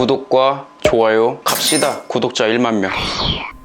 구독과 좋아요 갑시다. 구독자 1만 명.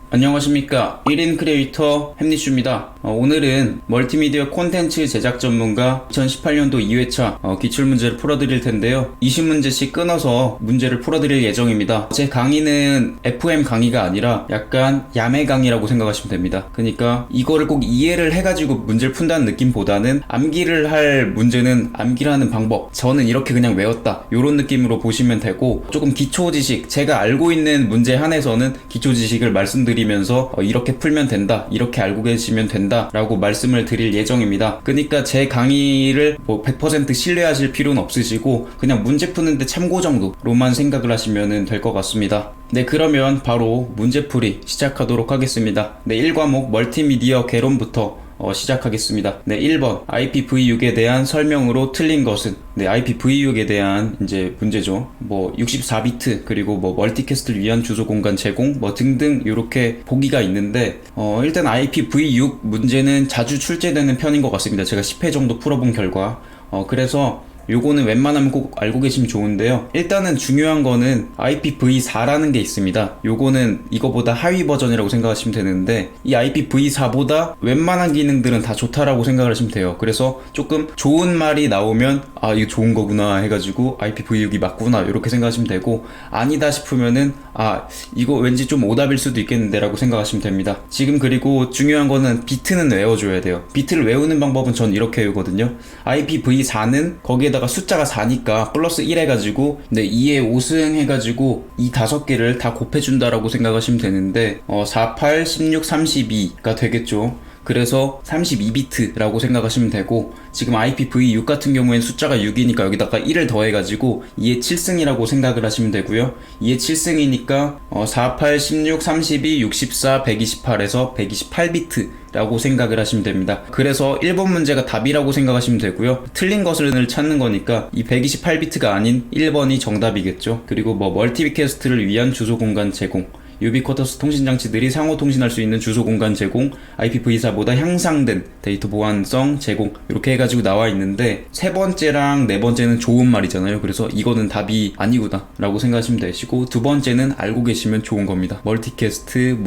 안녕하십니까, 1인 크리에이터 햄리슈입니다. 오늘은 멀티미디어 콘텐츠 제작 전문가 2018년도 2회차 기출문제를 풀어드릴 텐데요. 20문제씩 끊어서 문제를 풀어드릴 예정입니다. 제 강의는 FM 강의가 아니라 약간 야매 강의라고 생각하시면 됩니다. 그러니까 이거를 꼭 이해를 해가지고 문제를 푼다는 느낌보다는 암기를 할 문제는 암기를 하는 방법, 저는 이렇게 그냥 외웠다, 이런 느낌으로 보시면 되고, 조금 기초 지식, 제가 알고 있는 문제 한에서는 기초 지식을 말씀드리면서 이렇게 풀면 된다, 이렇게 알고 계시면 된다 라고 말씀을 드릴 예정입니다. 그러니까 제 강의를 100% 신뢰하실 필요는 없으시고 그냥 문제 푸는데 참고 정도로만 생각을 하시면 될 것 같습니다. 네, 그러면 바로 문제풀이 시작하도록 하겠습니다. 네, 1과목 멀티미디어 개론부터 시작하겠습니다. 네, 1번 IPv6에 대한 설명으로 틀린 것은? 네, IPv6에 대한 이제 문제죠. 64비트 그리고 멀티캐스트를 위한 주소 공간 제공 등등 이렇게 보기가 있는데, 일단 IPv6 문제는 자주 출제되는 편인 것 같습니다. 제가 10회 정도 풀어본 결과. 그래서 요거는 웬만하면 꼭 알고 계시면 좋은데요. 일단은 중요한 거는 IPv4라는 게 있습니다. 요거는 이거보다 하위 버전이라고 생각하시면 되는데, 이 IPv4보다 웬만한 기능들은 다 좋다라고 생각을 하시면 돼요. 그래서 조금 좋은 말이 나오면 아, 이거 좋은 거구나 해가지고 IPv6이 맞구나 이렇게 생각하시면 되고, 아니다 싶으면은 아, 이거 왠지 좀 오답일 수도 있겠는데 라고 생각하시면 됩니다. 지금 그리고 중요한 거는 비트는 외워줘야 돼요. 비트를 외우는 방법은 전 이렇게 외우거든요. IPv4는 거기에다가 숫자가 4니까 플러스 1 해가지고 2에 5승 해가지고 이 5개를 다 곱해준다라고 생각하시면 되는데, 4, 8, 16, 32가 되겠죠. 그래서 32비트라고 생각하시면 되고, 지금 IPv6 같은 경우에는 숫자가 6이니까 여기다가 1을 더해가지고 2의 7승이라고 생각을 하시면 되고요. 2의 7승이니까 4, 8, 16, 32, 64, 128에서 128비트라고 생각을 하시면 됩니다. 그래서 1번 문제가 답이라고 생각하시면 되고요. 틀린 것을 찾는 거니까 이 128비트가 아닌 1번이 정답이겠죠. 그리고 멀티캐스트를 위한 주소 공간 제공, 유비쿼터스 통신장치들이 상호 통신할 수 있는 주소 공간 제공, IPv4보다 향상된 데이터 보안성 제공, 이렇게 해가지고 나와 있는데, 세 번째랑 네 번째는 좋은 말이잖아요. 그래서 이거는 답이 아니구나 라고 생각하시면 되시고, 두 번째는 알고 계시면 좋은 겁니다. 멀티캐스트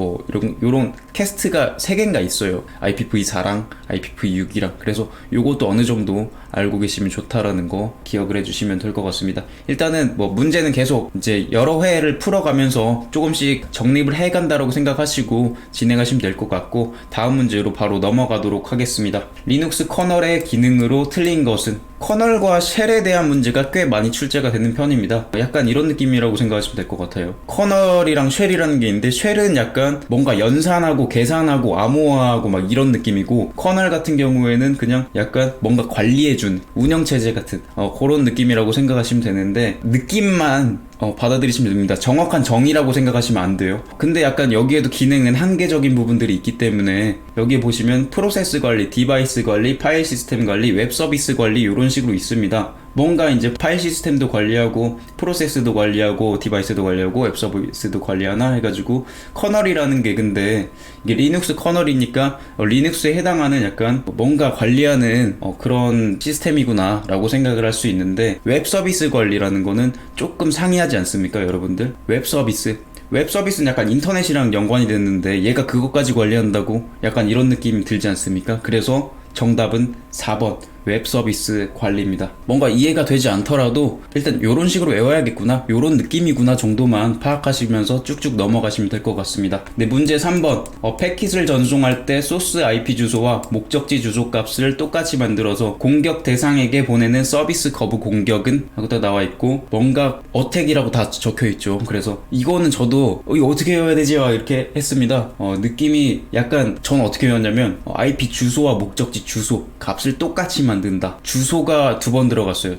요런 캐스트가 3개인가 있어요. IPv4랑 IPv6이랑. 그래서 요것도 어느 정도 알고 계시면 좋다라는 거 기억을 해주시면 될 것 같습니다. 일단은 문제는 계속 이제 여러 회를 풀어가면서 조금씩 정립을 해간다라고 생각하시고 진행하시면 될 것 같고, 다음 문제로 바로 넘어가도록 하겠습니다. 리눅스 커널의 기능으로 틀린 것은? 커널과 쉘에 대한 문제가 꽤 많이 출제가 되는 편입니다. 약간 이런 느낌이라고 생각하시면 될 것 같아요. 커널이랑 쉘이라는 게 있는데, 쉘은 약간 뭔가 연산하고 계산하고 암호화하고 이런 느낌이고, 커널 같은 경우에는 그냥 약간 뭔가 관리해준 운영체제 같은 그런 느낌이라고 생각하시면 되는데, 느낌만 받아들이시면 됩니다. 정확한 정의라고 생각하시면 안 돼요. 근데 약간 여기에도 기능은 한계적인 부분들이 있기 때문에, 여기에 보시면 프로세스 관리, 디바이스 관리, 파일 시스템 관리, 웹 서비스 관리 이런 식으로 있습니다. 뭔가 이제 파일 시스템도 관리하고 프로세스도 관리하고 디바이스도 관리하고 웹 서비스도 관리하나 해가지고, 커널이라는 게 근데 이게 리눅스 커널이니까 리눅스에 해당하는 약간 뭔가 관리하는 그런 시스템이구나 라고 생각을 할 수 있는데, 웹 서비스 관리라는 거는 조금 상이하지 않습니까 여러분들? 웹 서비스는 약간 인터넷이랑 연관이 됐는데 얘가 그것까지 관리한다고? 약간 이런 느낌이 들지 않습니까? 그래서 정답은 4번 웹 서비스 관리입니다. 뭔가 이해가 되지 않더라도 일단 요런 식으로 외워야겠구나, 요런 느낌이구나 정도만 파악하시면서 쭉쭉 넘어가시면 될 것 같습니다. 네, 문제 3번. 패킷을 전송할 때 소스 IP 주소와 목적지 주소 값을 똑같이 만들어서 공격 대상에게 보내는 서비스 거부 공격은? 하고 딱 나와 있고, 뭔가 어택이라고 다 적혀 있죠. 그래서 이거는 저도 이거 어떻게 외워야 되지? 이렇게 했습니다. 느낌이 약간, 전 어떻게 외웠냐면 IP 주소와 목적지 주소 값을 똑같이 만든다. 주소가 2번 들어갔어요.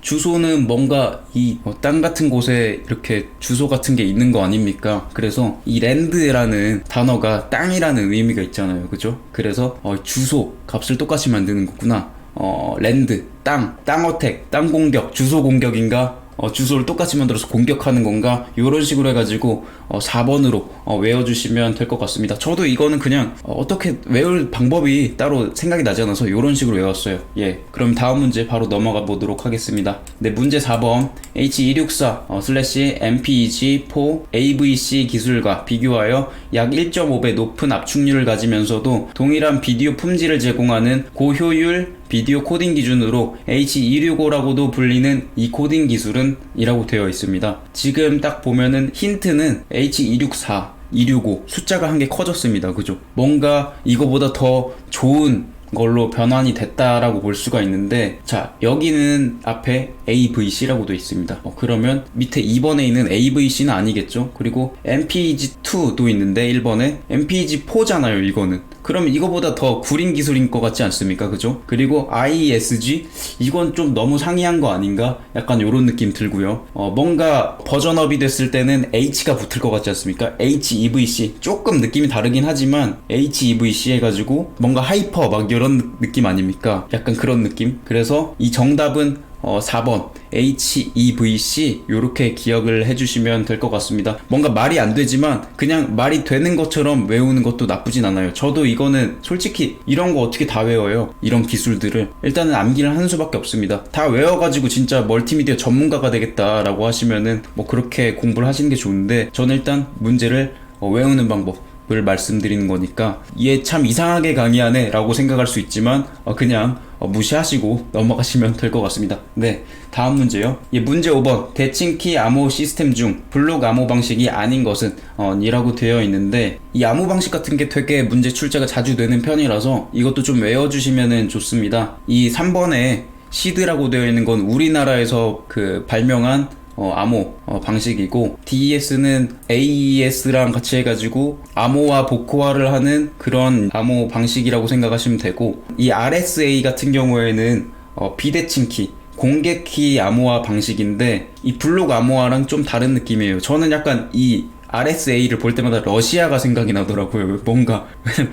주소는 뭔가 이 땅 같은 곳에 이렇게 주소 같은 게 있는 거 아닙니까? 그래서 이 랜드라는 단어가 땅이라는 의미가 있잖아요. 그죠? 그래서 주소 값을 똑같이 만드는 거구나. 랜드, 땅 어택, 땅 공격, 주소 공격인가? 주소를 똑같이 만들어서 공격하는 건가 이런 식으로 해가지고 4번으로 외워주시면 될 것 같습니다. 저도 이거는 그냥 어떻게 외울 방법이 따로 생각이 나지 않아서 이런 식으로 외웠어요. 예, 그럼 다음 문제 바로 넘어가 보도록 하겠습니다. 네, 문제 4번 H264/MPEG4 AVC 기술과 비교하여 약 1.5배 높은 압축률을 가지면서도 동일한 비디오 품질을 제공하는 고효율 비디오 코딩 기준으로 H265라고도 불리는 이 코딩 기술은 이라고 되어 있습니다. 지금 딱 보면은 힌트는 H264, 265 숫자가 한 개 커졌습니다. 그죠? 뭔가 이거보다 더 좋은 걸로 변환이 됐다라고 볼 수가 있는데, 자, 여기는 앞에 AVC라고 되어 있습니다. 그러면 밑에 2번에 있는 AVC는 아니겠죠? 그리고 MPEG2도 있는데 1번에 MPEG4잖아요, 이거는. 그럼 이거보다 더 구린 기술인 것 같지 않습니까? 그죠? 그리고 IESG? 이건 좀 너무 상이한 거 아닌가? 약간 요런 느낌 들고요. 뭔가 버전업이 됐을 때는 H가 붙을 것 같지 않습니까? HEVC. 조금 느낌이 다르긴 하지만 HEVC 해가지고 뭔가 하이퍼 막 이런 느낌 아닙니까? 약간 그런 느낌? 그래서 이 정답은 4번 HEVC 요렇게 기억을 해주시면 될 것 같습니다. 뭔가 말이 안 되지만 그냥 말이 되는 것처럼 외우는 것도 나쁘진 않아요. 저도 이거는 솔직히 이런 거 어떻게 다 외워요? 이런 기술들을 일단은 암기를 하는 수밖에 없습니다. 다 외워가지고 진짜 멀티미디어 전문가가 되겠다라고 하시면은 뭐 그렇게 공부를 하시는 게 좋은데, 저는 일단 문제를 외우는 방법을 말씀드리는 거니까 얘 참 이상하게 강의하네 라고 생각할 수 있지만 그냥 무시하시고 넘어가시면 될 것 같습니다. 네, 다음 문제요. 문제 5번 대칭키 암호 시스템 중 블록 암호 방식이 아닌 것은 이라고 되어 있는데, 이 암호 방식 같은 게 되게 문제 출제가 자주 되는 편이라서 이것도 좀 외워주시면 좋습니다. 이 3번에 시드라고 되어 있는 건 우리나라에서 발명한 암호 방식이고, DES는 AES랑 같이 해가지고 암호화 복호화를 하는 그런 암호 방식이라고 생각하시면 되고, 이 RSA 같은 경우에는 비대칭키 공개키 암호화 방식인데, 이 블록 암호화랑 좀 다른 느낌이에요. 저는 약간 이 RSA를 볼 때마다 러시아가 생각이 나더라고요. 뭔가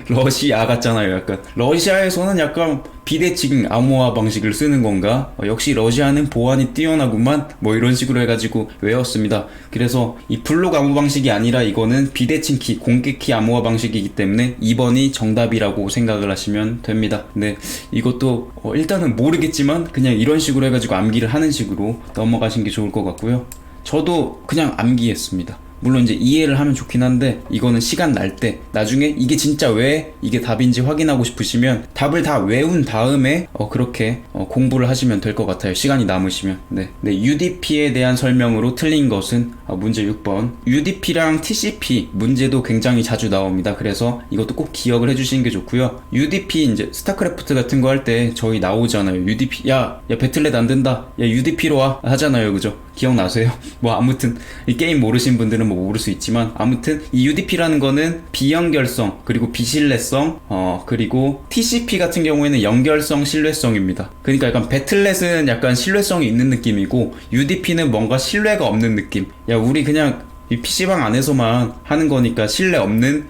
러시아 같잖아요. 약간 러시아에서는 약간 비대칭 암호화 방식을 쓰는 건가? 역시 러시아는 보안이 뛰어나구만, 뭐 이런 식으로 해가지고 외웠습니다. 그래서 이 블록 암호 방식이 아니라 이거는 비대칭키 공개키 암호화 방식이기 때문에 2번이 정답이라고 생각을 하시면 됩니다. 근데 이것도 일단은 모르겠지만 그냥 이런 식으로 해가지고 암기를 하는 식으로 넘어가신 게 좋을 것 같고요. 저도 그냥 암기했습니다. 물론 이제 이해를 하면 좋긴 한데, 이거는 시간 날 때 나중에 이게 진짜 왜 이게 답인지 확인하고 싶으시면 답을 다 외운 다음에 그렇게 공부를 하시면 될 것 같아요. 시간이 남으시면. 네, UDP에 대한 설명으로 틀린 것은 문제 6번 UDP랑 TCP 문제도 굉장히 자주 나옵니다. 그래서 이것도 꼭 기억을 해주시는 게 좋고요. UDP 이제 스타크래프트 같은 거 할 때 저희 나오잖아요. UDP 야 배틀넷 안 된다, 야 UDP로 와 하잖아요. 그죠? 기억나세요? 뭐 아무튼 이 게임 모르신 분들은 뭐 모를 수 있지만, 아무튼 이 UDP라는 거는 비연결성 그리고 비신뢰성, 그리고 TCP 같은 경우에는 연결성 신뢰성입니다. 그러니까 약간 배틀넷은 약간 신뢰성이 있는 느낌이고 UDP는 뭔가 신뢰가 없는 느낌. 야 우리 그냥 이 PC방 안에서만 하는 거니까 신뢰 없는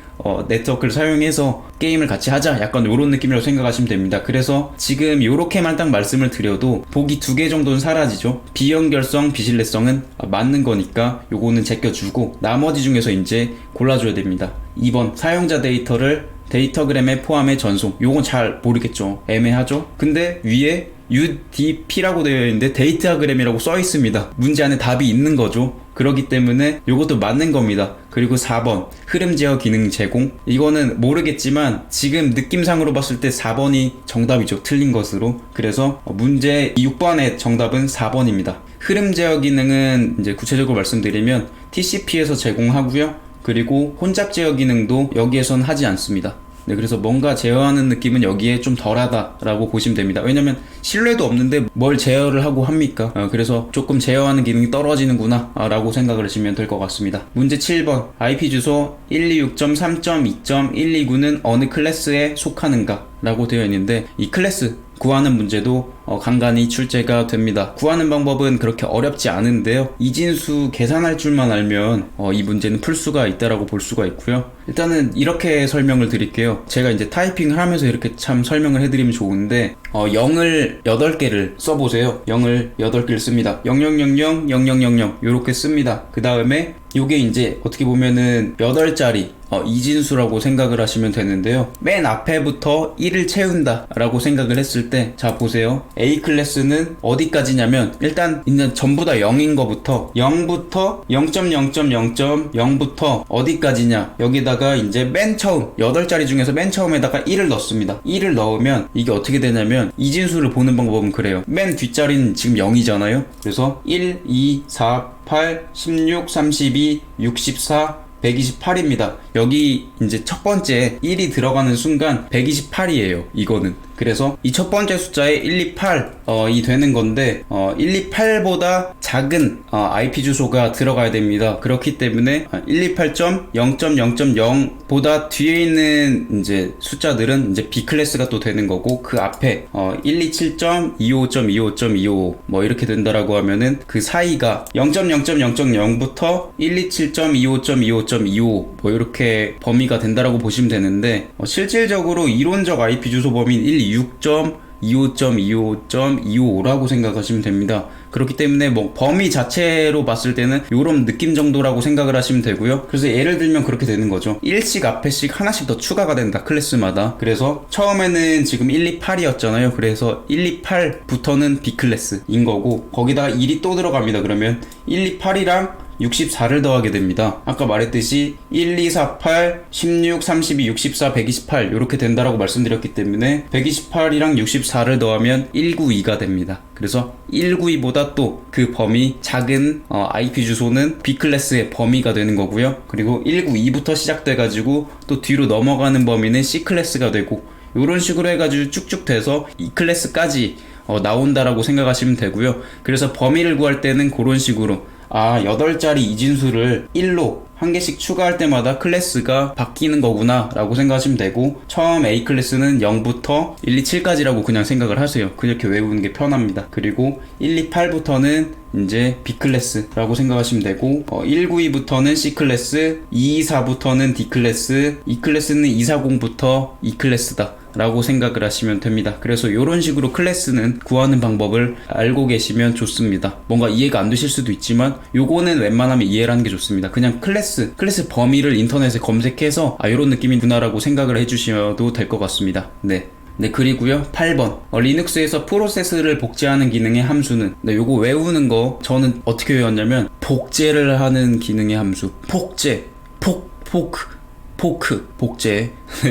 네트워크를 사용해서 게임을 같이 하자, 약간 요런 느낌이라고 생각하시면 됩니다. 그래서 지금 요렇게만 딱 말씀을 드려도 보기 2개 정도는 사라지죠. 비연결성, 비신뢰성은 맞는 거니까 요거는 제껴주고, 나머지 중에서 이제 골라줘야 됩니다. 2번 사용자 데이터를 데이터그램에 포함해 전송. 요건 잘 모르겠죠. 애매하죠. 근데 위에 UDP라고 되어 있는데 데이터그램이라고 써 있습니다. 문제 안에 답이 있는 거죠. 그렇기 때문에 요것도 맞는 겁니다. 그리고 4번 흐름 제어 기능 제공. 이거는 모르겠지만 지금 느낌상으로 봤을 때 4번이 정답이죠. 틀린 것으로. 그래서 문제 6번의 정답은 4번입니다. 흐름 제어 기능은 이제 구체적으로 말씀드리면 TCP에서 제공하고요. 그리고 혼잡 제어 기능도 여기에선 하지 않습니다. 네, 그래서 뭔가 제어하는 느낌은 여기에 좀 덜하다라고 보시면 됩니다. 왜냐면 신뢰도 없는데 뭘 제어를 하고 합니까? 그래서 조금 제어하는 기능이 떨어지는구나 라고 생각을 하시면 될 것 같습니다. 문제 7번 IP 주소 126.3.2.129는 어느 클래스에 속하는가 라고 되어 있는데, 이 클래스 구하는 문제도 간간히 출제가 됩니다. 구하는 방법은 그렇게 어렵지 않은데요. 이진수 계산할 줄만 알면 이 문제는 풀 수가 있다라고 볼 수가 있고요. 일단은 이렇게 설명을 드릴게요. 제가 이제 타이핑을 하면서 이렇게 참 설명을 해드리면 좋은데 0을 8개를 써보세요. 0을 8개를 씁니다. 0000 0000 요렇게 씁니다. 그 다음에 요게 이제 어떻게 보면은 8자리 이진수라고 생각을 하시면 되는데요. 맨 앞에부터 1을 채운다 라고 생각을 했을 때, 자 보세요. A 클래스는 어디까지냐면 일단 전부 다 0인 거부터 0부터 0.0.0.0부터 어디까지냐, 여기다가 이제 맨 처음 8자리 중에서 맨 처음에다가 1을 넣습니다. 1을 넣으면 이게 어떻게 되냐면, 이진수를 보는 방법은 그래요. 맨 뒷자리는 지금 0이잖아요. 그래서 1, 2, 4, 8, 16, 32, 64, 128입니다. 여기 이제 첫 번째 1이 들어가는 순간 128이에요. 이거는. 그래서 이 첫 번째 숫자에 128이 되는 건데 128보다 작은 IP 주소가 들어가야 됩니다. 그렇기 때문에 128.0.0.0보다 뒤에 있는 이제 숫자들은 이제 B 클래스가 또 되는 거고, 그 앞에 127.25.25.25 뭐 이렇게 된다라고 하면은 그 사이가 0.0.0.0부터 127.25.25.25 뭐 이렇게 범위가 된다라고 보시면 되는데, 실질적으로 이론적 IP 주소 범위는 126.25.25.25라고 생각하시면 됩니다. 그렇기 때문에 뭐 범위 자체로 봤을 때는 요런 느낌 정도라고 생각을 하시면 되고요. 그래서 예를 들면 그렇게 되는 거죠. 1씩 앞에씩 하나씩 더 추가가 된다, 클래스마다. 그래서 처음에는 지금 128이었잖아요. 그래서 128부터는 B 클래스인 거고, 거기다가 1이 또 들어갑니다. 그러면 128이랑 64를 더하게 됩니다. 아까 말했듯이 1, 2, 4, 8, 16, 32, 64, 128 이렇게 된다라고 말씀드렸기 때문에 128이랑 64를 더하면 192가 됩니다. 그래서 192보다 또 그 범위 작은 IP 주소는 B 클래스의 범위가 되는 거고요. 그리고 192부터 시작돼가지고 또 뒤로 넘어가는 범위는 C 클래스가 되고, 이런 식으로 해가지고 쭉쭉 돼서 E 클래스까지 나온다라고 생각하시면 되고요. 그래서 범위를 구할 때는 그런 식으로 8자리 이진수를 1로 한 개씩 추가할 때마다 클래스가 바뀌는 거구나 라고 생각하시면 되고, 처음 A 클래스는 0부터 127까지라고 그냥 생각을 하세요. 그렇게 외우는 게 편합니다. 그리고 128부터는 이제 B 클래스라고 생각하시면 되고, 192부터는 C 클래스, 224부터는 D 클래스, E 클래스는 240부터 E 클래스다 라고 생각을 하시면 됩니다. 그래서 이런 식으로 클래스는 구하는 방법을 알고 계시면 좋습니다. 뭔가 이해가 안 되실 수도 있지만 요거는 웬만하면 이해를 하는 게 좋습니다. 그냥 클래스 범위를 인터넷에 검색해서 이런 느낌이구나 라고 생각을 해주셔도 될 것 같습니다. 네, 그리고요 8번 리눅스에서 프로세스를 복제하는 기능의 함수는, 요거 외우는 거 저는 어떻게 외웠냐면, 복제를 하는 기능의 함수, 복제,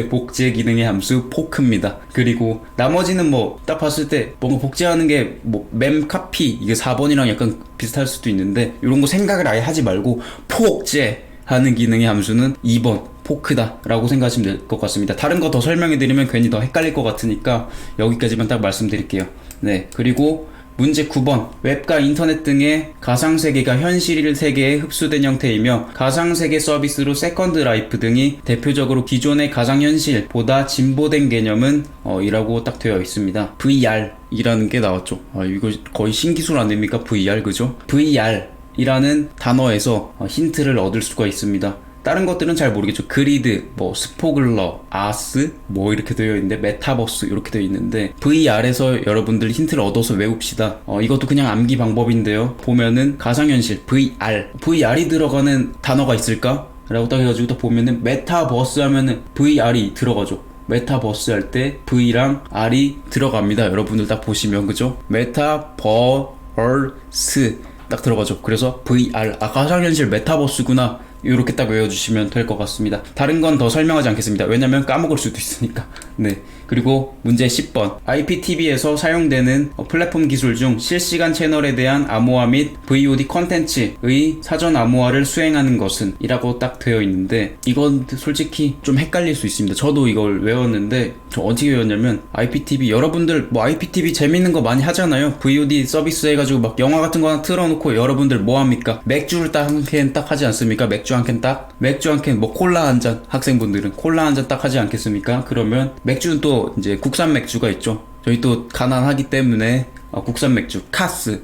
복제 기능의 함수 포크입니다. 그리고 나머지는 뭐 딱 봤을 때 뭔가 복제하는 게 뭐 memcpy 이게 4번이랑 약간 비슷할 수도 있는데, 이런 거 생각을 아예 하지 말고 복제하는 기능의 함수는 2번 포크다 라고 생각하시면 될 것 같습니다. 다른 거 더 설명해 드리면 괜히 더 헷갈릴 것 같으니까 여기까지만 딱 말씀드릴게요. 네, 그리고 문제 9번 웹과 인터넷 등의 가상세계가 현실 세계에 흡수된 형태이며, 가상세계 서비스로 세컨드 라이프 등이 대표적으로 기존의 가상현실보다 진보된 개념은 이라고 딱 되어 있습니다. VR 이라는 게 나왔죠. 이거 거의 신기술 아닙니까? VR, 그죠? VR 이라는 단어에서 힌트를 얻을 수가 있습니다. 다른 것들은 잘 모르겠죠. 그리드, 뭐 스포글러, 아스 뭐 이렇게 되어 있는데, 메타버스 이렇게 되어 있는데, VR에서 여러분들 힌트를 얻어서 외웁시다. 이것도 그냥 암기 방법인데요. 보면은 가상현실 VR이 들어가는 단어가 있을까? 라고 딱 해가지고 또 보면은 메타버스 하면은 VR이 들어가죠. 메타버스 할 때 V랑 R이 들어갑니다. 여러분들 딱 보시면, 그죠? 메타버스 딱 들어가죠. 그래서 VR, 가상현실 메타버스구나, 이렇게 딱 외워주시면 될 것 같습니다. 다른 건 더 설명하지 않겠습니다. 왜냐면 까먹을 수도 있으니까. 네. 그리고 문제 10번 IPTV에서 사용되는 플랫폼 기술 중 실시간 채널에 대한 암호화 및 VOD 컨텐츠의 사전 암호화를 수행하는 것은 이라고 딱 되어 있는데, 이건 솔직히 좀 헷갈릴 수 있습니다. 저도 이걸 외웠는데, 저 어떻게 외웠냐면, IPTV 여러분들 뭐 IPTV 재밌는 거 많이 하잖아요. VOD 서비스 해가지고 막 영화 같은 거 하나 틀어놓고 여러분들 뭐 합니까? 맥주를 딱 한 캔 딱 하지 않습니까? 맥주 한 캔 뭐 콜라 한 잔, 학생분들은 콜라 한 잔 딱 하지 않겠습니까? 그러면 맥주는 또 이제 국산 맥주가 있죠. 저희 또 가난하기 때문에 국산 맥주 카스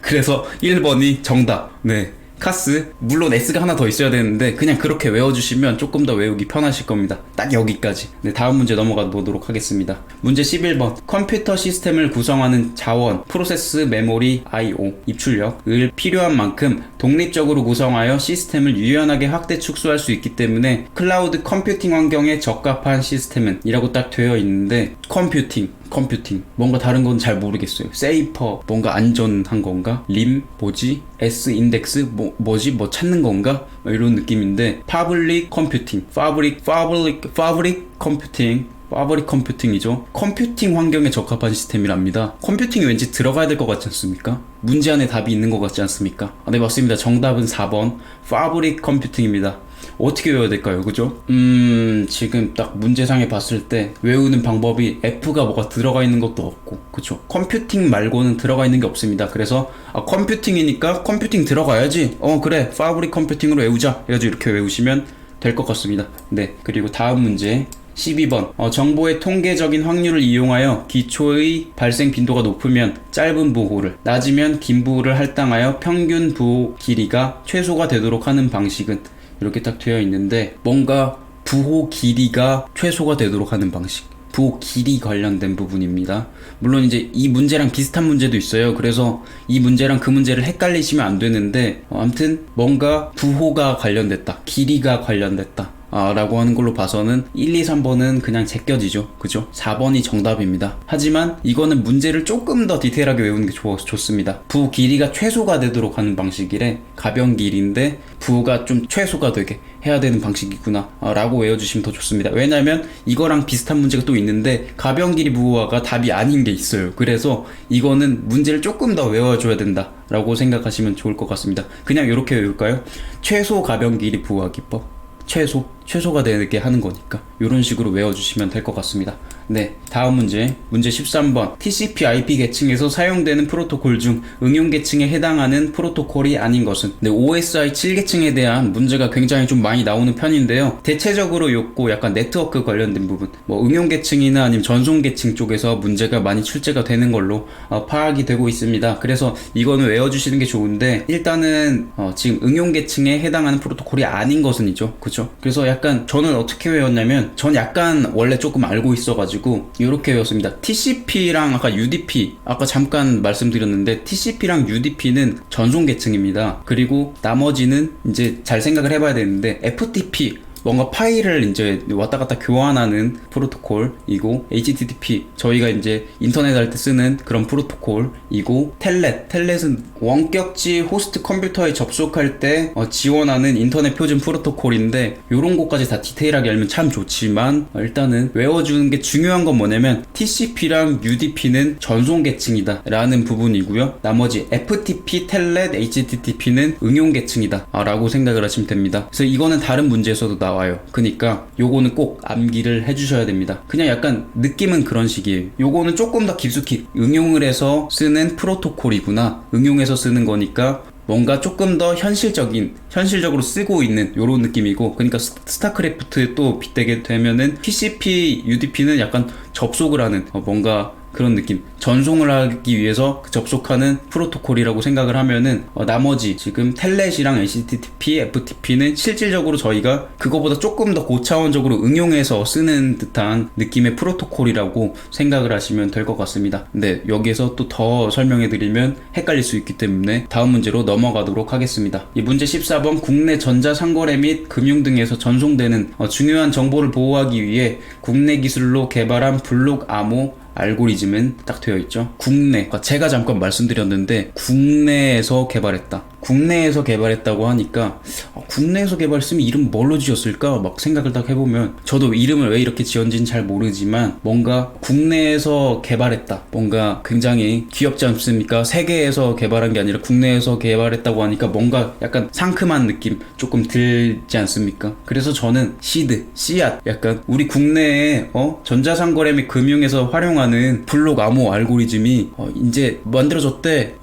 그래서 1번이 정답. 네, 카스. 물론 S가 하나 더 있어야 되는데 그냥 그렇게 외워주시면 조금 더 외우기 편하실 겁니다. 딱 여기까지. 네, 다음 문제 넘어가 보도록 하겠습니다. 문제 11번. 컴퓨터 시스템을 구성하는 자원, 프로세스, 메모리, I/O, 입출력을 필요한 만큼 독립적으로 구성하여 시스템을 유연하게 확대 축소할 수 있기 때문에 클라우드 컴퓨팅 환경에 적합한 시스템은 이라고 딱 되어 있는데, 컴퓨팅 뭔가 다른 건 잘 모르겠어요. 세이퍼 뭔가 안전한 건가? 림 뭐지? S 인덱스 뭐지? 뭐 찾는 건가? 이런 느낌인데, 파블릭 컴퓨팅, 파브릭 컴퓨팅이죠. 컴퓨팅 환경에 적합한 시스템이랍니다. 컴퓨팅이 왠지 들어가야 될 것 같지 않습니까? 문제 안에 답이 있는 것 같지 않습니까? 네, 맞습니다. 정답은 4번 파브릭 컴퓨팅입니다. 어떻게 외워야 될까요? 그죠? 지금 딱 문제상에 봤을 때 외우는 방법이 F가 뭐가 들어가 있는 것도 없고, 그쵸? 컴퓨팅 말고는 들어가 있는 게 없습니다. 그래서 컴퓨팅이니까 컴퓨팅 들어가야지, 그래 파브릭 컴퓨팅으로 외우자 해가지고 이렇게 외우시면 될 것 같습니다. 네, 그리고 다음 문제 12번. 정보의 통계적인 확률을 이용하여 기초의 발생 빈도가 높으면 짧은 부호를, 낮으면 긴 부호를 할당하여 평균 부호 길이가 최소가 되도록 하는 방식은, 이렇게 딱 되어 있는데, 뭔가 부호 길이가 최소가 되도록 하는 방식, 부호 길이 관련된 부분입니다. 물론 이제 이 문제랑 비슷한 문제도 있어요. 그래서 이 문제랑 그 문제를 헷갈리시면 안 되는데, 아무튼 뭔가 부호가 관련됐다, 길이가 관련됐다 라고 하는 걸로 봐서는 1, 2, 3번은 그냥 제껴지죠. 그죠? 4번이 정답입니다. 하지만 이거는 문제를 조금 더 디테일하게 외우는 게 좋습니다. 부호 길이가 최소가 되도록 하는 방식이래. 가변 길인데 부호가 좀 최소가 되게 해야 되는 방식이구나 라고 외워주시면 더 좋습니다. 왜냐면 이거랑 비슷한 문제가 또 있는데 가변 길이 부호가 답이 아닌 게 있어요. 그래서 이거는 문제를 조금 더 외워줘야 된다 라고 생각하시면 좋을 것 같습니다. 그냥 이렇게 외울까요? 최소 가변 길이 부호화 기법. 최소가 되게 하는 거니까 이런 식으로 외워주시면 될 것 같습니다. 네, 다음 문제 13번. TCP/IP 계층에서 사용되는 프로토콜 중 응용 계층에 해당하는 프로토콜이 아닌 것은? 네, OSI 7계층에 대한 문제가 굉장히 좀 많이 나오는 편인데요. 대체적으로 요거 약간 네트워크 관련된 부분, 뭐 응용 계층이나 아니면 전송 계층 쪽에서 문제가 많이 출제가 되는 걸로 파악이 되고 있습니다. 그래서 이거는 외워주시는 게 좋은데, 일단은 지금 응용 계층에 해당하는 프로토콜이 아닌 것은이죠. 그쵸? 그래서 약간 저는 어떻게 외웠냐면, 전 약간 원래 조금 알고 있어가지고 이렇게 외웠습니다. TCP랑 아까 UDP, 아까 잠깐 말씀드렸는데 TCP랑 UDP는 전송 계층입니다. 그리고 나머지는 이제 잘 생각을 해봐야 되는데, FTP 뭔가 파일을 이제 왔다 갔다 교환하는 프로토콜이고, HTTP 저희가 이제 인터넷 할 때 쓰는 그런 프로토콜이고, 텔넷은 원격지 호스트 컴퓨터에 접속할 때 지원하는 인터넷 표준 프로토콜인데, 요런 것까지 다 디테일하게 알면 참 좋지만 일단은 외워주는 게 중요한 건 뭐냐면, TCP랑 UDP는 전송 계층이다 라는 부분이고요, 나머지 FTP, 텔넷, HTTP는 응용 계층이다 라고 생각을 하시면 됩니다. 그래서 이거는 다른 문제에서도 나와요. 그러니까 요거는 꼭 암기를 해주셔야 됩니다. 그냥 약간 느낌은 그런 식이에요. 요거는 조금 더 깊숙이 응용을 해서 쓰는 프로토콜이구나, 응용해서 쓰는 거니까 뭔가 조금 더 현실적으로 쓰고 있는 요런 느낌이고, 그러니까 스타크래프트에 또 빗대게 되면은 TCP, UDP는 약간 접속을 하는 뭔가 그런 느낌, 전송을 하기 위해서 접속하는 프로토콜이라고 생각을 하면은, 나머지 지금 텔넷이랑 HTTP, FTP는 실질적으로 저희가 그거보다 조금 더 고차원적으로 응용해서 쓰는 듯한 느낌의 프로토콜이라고 생각을 하시면 될 것 같습니다. 네, 여기에서 또 더 설명해 드리면 헷갈릴 수 있기 때문에 다음 문제로 넘어가도록 하겠습니다. 이 문제 14번. 국내 전자상거래 및 금융 등에서 전송되는 중요한 정보를 보호하기 위해 국내 기술로 개발한 블록 암호 알고리즘은 딱 되어 있죠. 국내, 제가 잠깐 말씀드렸는데 국내에서 개발했다고 하니까 국내에서 개발했으면 이름 뭘로 지었을까 막 생각을 딱 해보면, 저도 이름을 왜 이렇게 지었는지는 잘 모르지만 뭔가 국내에서 개발했다, 뭔가 굉장히 귀엽지 않습니까? 세계에서 개발한 게 아니라 국내에서 개발했다고 하니까 뭔가 약간 상큼한 느낌 조금 들지 않습니까? 그래서 저는 씨앗, 약간 우리 국내에 전자상거래 및 금융에서 활용하는 블록 암호 알고리즘이 이제 만들어졌대.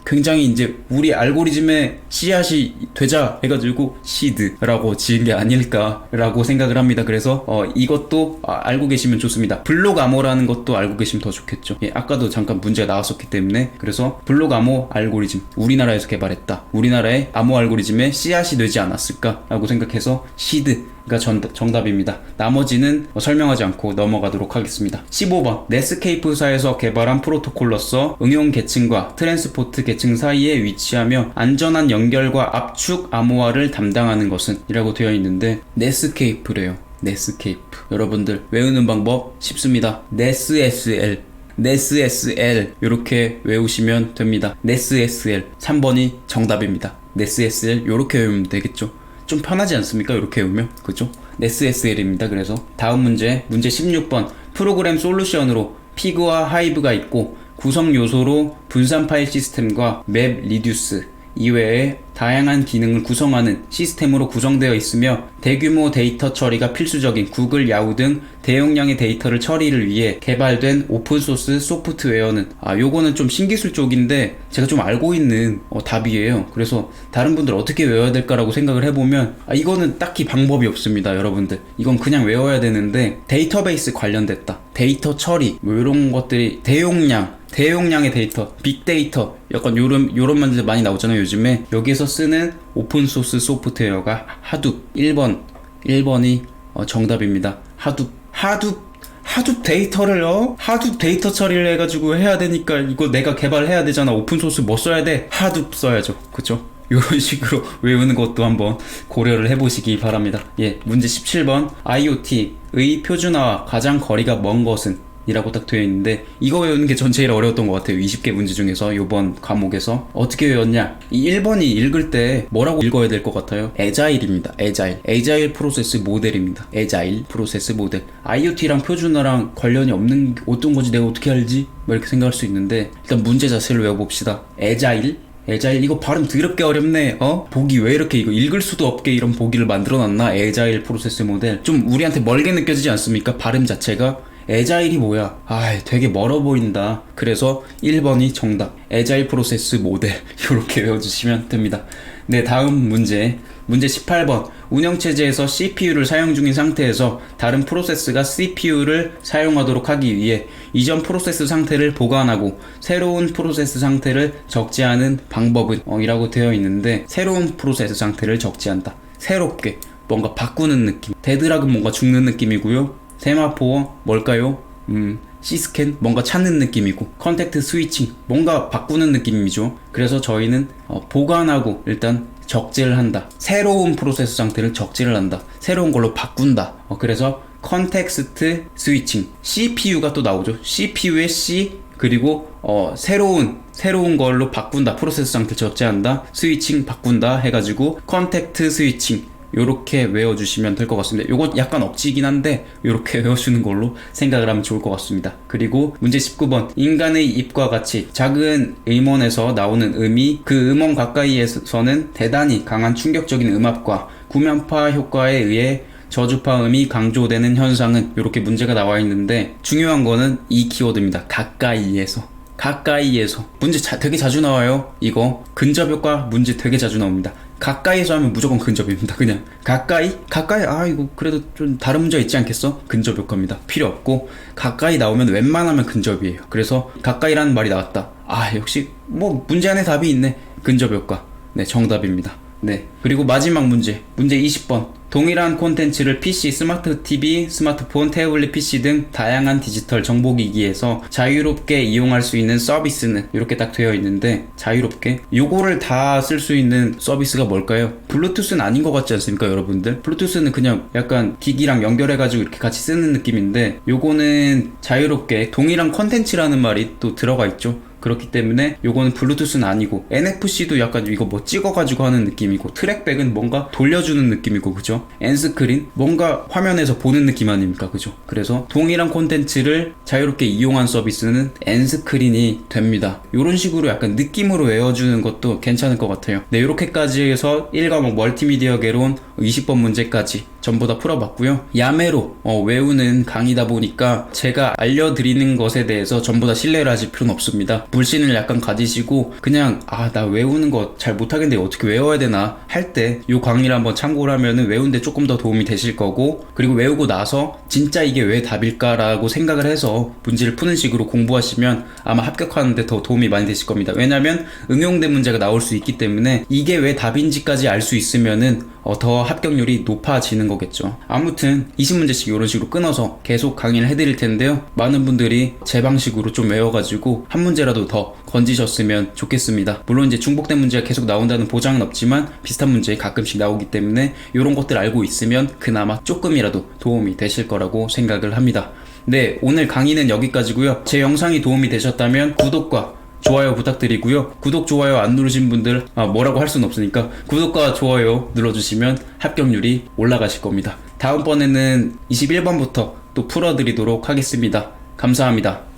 굉장히 이제 우리 알고리즘의 씨앗이 되자 해가지고 해가지고 시드라고 지은 게 아닐까라고 생각을 합니다. 그래서 이것도 알고 계시면 좋습니다. 블록 암호라는 것도 알고 계시면 더 좋겠죠. 예, 아까도 잠깐 문제가 나왔었기 때문에. 그래서 블록 암호 알고리즘 우리나라에서 개발했다. 우리나라의 암호 알고리즘에 씨앗이 되지 않았을까라고 생각해서 시드가 정답입니다. 나머지는 설명하지 않고 넘어가도록 하겠습니다. 15번 넷스케이프사에서 개발한 프로토콜로서 응용 계층과 트랜스포트 계층 사이에 위치하며 안전한 연결과 압축 암호화를 담당하는 것은 이라고 되어 있는데 넷스케이프래요. 넷스케이프. 여러분들 외우는 방법 쉽습니다. 넷스SL 넷스SL 이렇게 외우시면 됩니다. 넷스SL 3번이 정답입니다. 넷스SL 이렇게 외우면 되겠죠. 좀 편하지 않습니까? 이렇게 외우면 그죠? 넷스SL입니다. 그래서 다음 문제 16번 프로그램 솔루션으로 피그와 하이브가 있고 구성 요소로 분산 파일 시스템과 맵 리듀스 이외에 다양한 기능을 구성하는 시스템으로 구성되어 있으며 대규모 데이터 처리가 필수적인 구글, 야후 등 대용량의 데이터를 처리를 위해 개발된 오픈소스 소프트웨어는 요거는 좀 신기술 쪽인데 제가 좀 알고 있는 답이에요. 그래서 다른 분들 어떻게 외워야 될까라고 생각을 해보면 이거는 딱히 방법이 없습니다. 여러분들 이건 그냥 외워야 되는데 데이터베이스 관련됐다. 데이터 처리 뭐 이런 것들이 대용량의 데이터, 빅데이터 약간 요런 만들 많이 나오잖아요. 요즘에 여기에서 쓰는 오픈소스 소프트웨어가 하둡 1번이 정답입니다. 하둡 데이터를요? 하둡 데이터 처리를 해가지고 해야 되니까 이거 내가 개발해야 되잖아. 오픈소스 뭐 써야 돼? 하둡 써야죠. 그쵸? 이런 식으로 외우는 것도 한번 고려를 해보시기 바랍니다. 예, 문제 17번 IoT의 표준화와 가장 거리가 먼 것은? 이라고 딱 되어 있는데 이거 외우는 게 전 제일 어려웠던 것 같아요. 20개 문제 중에서 이번 과목에서 어떻게 외웠냐, 이 1번이 읽을 때 뭐라고 읽어야 될 것 같아요? 에자일입니다. 에자일 프로세스 모델입니다. 에자일 프로세스 모델. IoT랑 표준화랑 관련이 없는 어떤 건지 내가 어떻게 알지? 뭐 이렇게 생각할 수 있는데 일단 문제 자체를 외워봅시다. 에자일 이거 발음 더럽게 어렵네. 보기 왜 이렇게 이거 읽을 수도 없게 이런 보기를 만들어놨나? 에자일 프로세스 모델 좀 우리한테 멀게 느껴지지 않습니까? 발음 자체가. 에자일이 뭐야? 되게 멀어 보인다. 그래서 1번이 정답. 에자일 프로세스 모델. 이렇게 외워주시면 됩니다. 네, 다음 문제 18번 운영체제에서 CPU를 사용 중인 상태에서 다른 프로세스가 CPU를 사용하도록 하기 위해 이전 프로세스 상태를 보관하고 새로운 프로세스 상태를 적재하는 방법은 이라고 되어 있는데 새로운 프로세스 상태를 적재한다. 새롭게 뭔가 바꾸는 느낌. 데드락은 뭔가 죽는 느낌이고요. 세마포어 뭘까요? C스캔 뭔가 찾는 느낌이고 컨택트 스위칭 뭔가 바꾸는 느낌이죠. 그래서 저희는 보관하고 일단 적재를 한다. 새로운 프로세스 상태를 적재를 한다. 새로운 걸로 바꾼다. 그래서 컨텍스트 스위칭 CPU가 또 나오죠. CPU의 C 그리고 새로운 걸로 바꾼다. 프로세스 상태 적재한다. 스위칭 바꾼다 해가지고 컨택트 스위칭 요렇게 외워주시면 될 것 같습니다. 요거 약간 억지이긴 한데 요렇게 외워주는 걸로 생각을 하면 좋을 것 같습니다. 그리고 문제 19번 인간의 입과 같이 작은 음원에서 나오는 음이 그 음원 가까이에서는 대단히 강한 충격적인 음압과 구면파 효과에 의해 저주파음이 강조되는 현상은 이렇게 문제가 나와 있는데 중요한 거는 이 키워드입니다. 가까이에서 문제 되게 자주 나와요. 이거 근접효과 문제 되게 자주 나옵니다. 가까이에서 하면 무조건 근접입니다. 그냥 가까이 이거 그래도 좀 다른 문제가 있지 않겠어? 근접효과입니다. 필요 없고 가까이 나오면 웬만하면 근접이에요. 그래서 가까이라는 말이 나왔다. 역시 뭐 문제 안에 답이 있네. 근접효과. 네, 정답입니다. 네, 그리고 마지막 문제 20번 동일한 콘텐츠를 PC, 스마트 TV, 스마트폰, 태블릿 PC 등 다양한 디지털 정보기기에서 자유롭게 이용할 수 있는 서비스는 이렇게 딱 되어 있는데 자유롭게 요거를 다 쓸 수 있는 서비스가 뭘까요? 블루투스는 아닌 것 같지 않습니까 여러분들? 블루투스는 그냥 약간 기기랑 연결해가지고 이렇게 같이 쓰는 느낌인데 요거는 자유롭게 동일한 콘텐츠라는 말이 또 들어가 있죠. 그렇기 때문에 요거는 블루투스는 아니고 NFC도 약간 이거 뭐 찍어가지고 하는 느낌이고 트랙백은 뭔가 돌려주는 느낌이고 그죠? 엔스크린 뭔가 화면에서 보는 느낌 아닙니까 그죠? 그래서 동일한 콘텐츠를 자유롭게 이용한 서비스는 엔스크린이 됩니다. 요런 식으로 약간 느낌으로 외워주는 것도 괜찮을 것 같아요. 네, 요렇게까지 해서 1과목 멀티미디어 개론 20번 문제까지 전부 다 풀어봤고요. 야매로 외우는 강의다 보니까 제가 알려드리는 것에 대해서 전부 다 신뢰를 하실 필요는 없습니다. 불신을 약간 가지시고 그냥 나 외우는 거 잘 못하겠는데 어떻게 외워야 되나 할 때 이 강의를 한번 참고를 하면은 외우는데 조금 더 도움이 되실 거고, 그리고 외우고 나서 진짜 이게 왜 답일까라고 생각을 해서 문제를 푸는 식으로 공부하시면 아마 합격하는데 더 도움이 많이 되실 겁니다. 왜냐면 응용된 문제가 나올 수 있기 때문에 이게 왜 답인지까지 알 수 있으면은 더 합격률이 높아지는 거겠죠. 아무튼 20문제씩 이런 식으로 끊어서 계속 강의를 해드릴 텐데요. 많은 분들이 제 방식으로 좀 외워가지고 한 문제라도 더 건지셨으면 좋겠습니다. 물론 이제 중복된 문제가 계속 나온다는 보장은 없지만 비슷한 문제 가끔씩 나오기 때문에 이런 것들 알고 있으면 그나마 조금이라도 도움이 되실 거라고 생각을 합니다. 네, 오늘 강의는 여기까지고요. 제 영상이 도움이 되셨다면 구독과 좋아요 부탁드리고요. 구독, 좋아요 안 누르신 분들 뭐라고 할 수는 없으니까 구독과 좋아요 눌러주시면 합격률이 올라가실 겁니다. 다음번에는 21번부터 또 풀어드리도록 하겠습니다. 감사합니다.